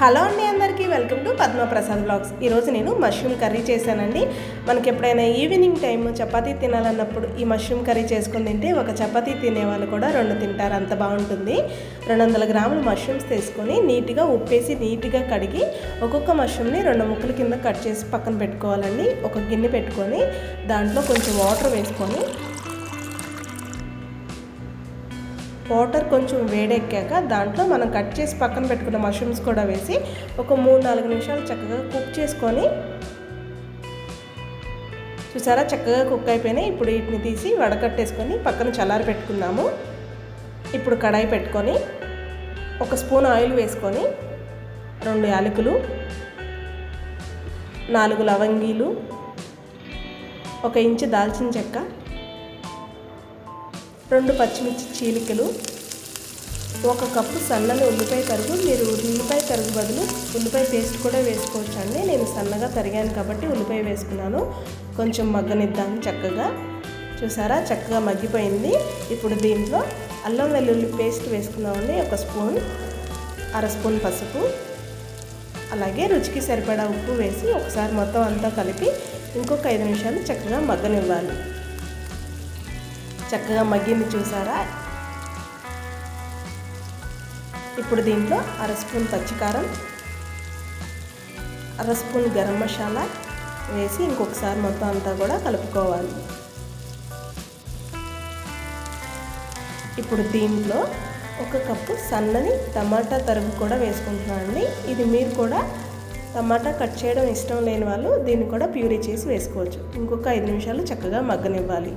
Hello అండి, అందరికీ welcome to Padma Prasad blogs. ఈరోజు నేను మష్రూమ్ కర్రీ చేశానండి. మనకి ఎప్పుడైనా ఈవినింగ్ టైం చపాతీ తినాలన్నప్పుడు ఈ మష్రూమ్ కర్రీ చేసుకుని తింటే ఒక చపాతీ తినేవాళ్ళు కూడా 2 తింటారు, అంత బాగుంటుంది. 200 గ్రాములు మష్రూమ్స్ తీసుకొని నీట్గా ఉప్పేసి నీట్గా కడిగి ఒక్కొక్క మష్రూమ్ని 2 ముక్కల కింద కట్ చేసి పక్కన పెట్టుకోవాలండి. ఒక గిన్నె పెట్టుకొని దాంట్లో కొంచెం వాటర్ వేసుకొని వాటర్ కొంచెం వేడెక్కాక దాంట్లో మనం కట్ చేసి పక్కన పెట్టుకున్న మష్రూమ్స్ కూడా వేసి ఒక 3-4 నిమిషాలు చక్కగా కుక్ చేసుకొని, చూసారా చక్కగా కుక్ అయిపోయినాయి. ఇప్పుడు వీటిని తీసి వడకట్టేసుకొని పక్కన చల్లారి పెట్టుకున్నాము. ఇప్పుడు కడాయి పెట్టుకొని 1 స్పూన్ ఆయిల్ వేసుకొని 2 యాలకులు, 4 లవంగీలు, 1 ఇంచు దాల్చిన చెక్క, 2 పచ్చిమిర్చి చీలికలు, 1 కప్పు సన్నని ఉల్లిపాయ తరుగు. మీరు ఉల్లిపాయ తరుగు బదులు ఉల్లిపాయ పేస్ట్ కూడా వేసుకోవచ్చు అండి. నేను సన్నగా తరిగాను కాబట్టి ఉల్లిపాయ వేసుకున్నాను. కొంచెం మగ్గనిద్దాము చక్కగా. చూసారా చక్కగా మగ్గిపోయింది. ఇప్పుడు దీంట్లో అల్లం వెల్లుల్లి పేస్ట్ వేసుకున్నామండి. 1 స్పూన్, 1/2 స్పూన్ పసుపు, అలాగే రుచికి సరిపడా ఉప్పు వేసి ఒకసారి మొత్తం అంతా కలిపి ఇంకొక 5 నిమిషాలు చక్కగా మగ్గనివ్వాలి. చక్కగా మగ్గింది చూసారా. ఇప్పుడు దీంట్లో 1/2 స్పూన్ పచ్చికారం, 1/2 స్పూన్ గరం మసాలా వేసి ఇంకొకసారి మొత్తం అంతా కూడా కలుపుకోవాలి. ఇప్పుడు దీంట్లో 1 కప్పు సన్నని టమాటా తరుగు కూడా వేసుకుంటున్నానండి. ఇది మీరు కూడా టమాటా కట్ చేయడం ఇష్టం లేని వాళ్ళు దీన్ని కూడా ప్యూరీ చేసి వేసుకోవచ్చు. ఇంకొక 5 నిమిషాలు చక్కగా మగ్గనివ్వాలి.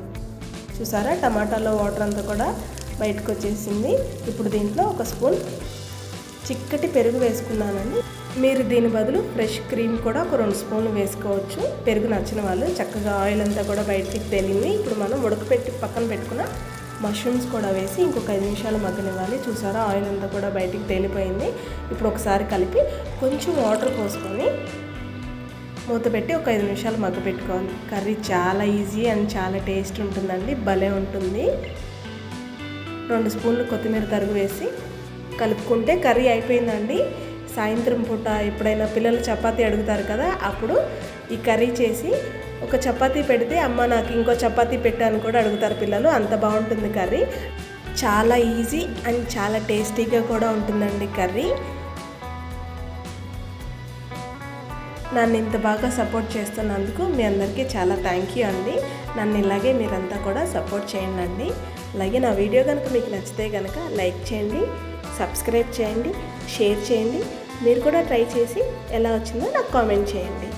చూసారా టమాటాలో వాటర్ అంతా కూడా బయటకు వచ్చేసింది. ఇప్పుడు దీంట్లో 1 స్పూన్ చిక్కటి పెరుగు వేసుకున్నానండి. మీరు దీని బదులు ఫ్రెష్ క్రీమ్ కూడా 2 స్పూన్లు వేసుకోవచ్చు. పెరుగు నచ్చిన వాళ్ళు. చక్కగా ఆయిల్ అంతా కూడా బయటికి తేలింది. ఇప్పుడు మనం ఉడకపెట్టి పక్కన పెట్టుకున్న మష్రూమ్స్ కూడా వేసి ఇంకొక 5 నిమిషాలు మగ్గనివ్వాలి. చూసారా ఆయిల్ అంతా కూడా బయటికి తేలిపోయింది. ఇప్పుడు ఒకసారి కలిపి కొంచెం వాటర్ పోసుకొని మూత పెట్టి ఒక 5 నిమిషాలు మగ్గపెట్టుకోవాలి. కర్రీ చాలా ఈజీ అండ్ చాలా టేస్ట్ ఉంటుందండి, భలే ఉంటుంది. 2 స్పూన్లు కొత్తిమీర తరుగు వేసి కలుపుకుంటే కర్రీ అయిపోయిందండి. సాయంత్రం పూట ఎప్పుడైనా పిల్లలు చపాతీ అడుగుతారు కదా, అప్పుడు ఈ కర్రీ చేసి ఒక చపాతీ పెడితే అమ్మ నాకు ఇంకో చపాతీ పెట్టాను కూడా అడుగుతారు పిల్లలు, అంత బాగుంటుంది కర్రీ. చాలా ఈజీ అండ్ చాలా టేస్టీగా కూడా ఉంటుందండి కర్రీ. నన్ను ఇంత బాగా సపోర్ట్ చేస్తున్నందుకు మీ అందరికీ చాలా థ్యాంక్ యూ అండి. నన్ను ఇలాగే మీరంతా కూడా సపోర్ట్ చేయండి అండి. అలాగే నా వీడియో కనుక మీకు నచ్చితే కనుక లైక్ చేయండి, సబ్స్క్రైబ్ చేయండి, షేర్ చేయండి. మీరు కూడా ట్రై చేసి ఎలా వచ్చిందో నాకు కామెంట్ చేయండి.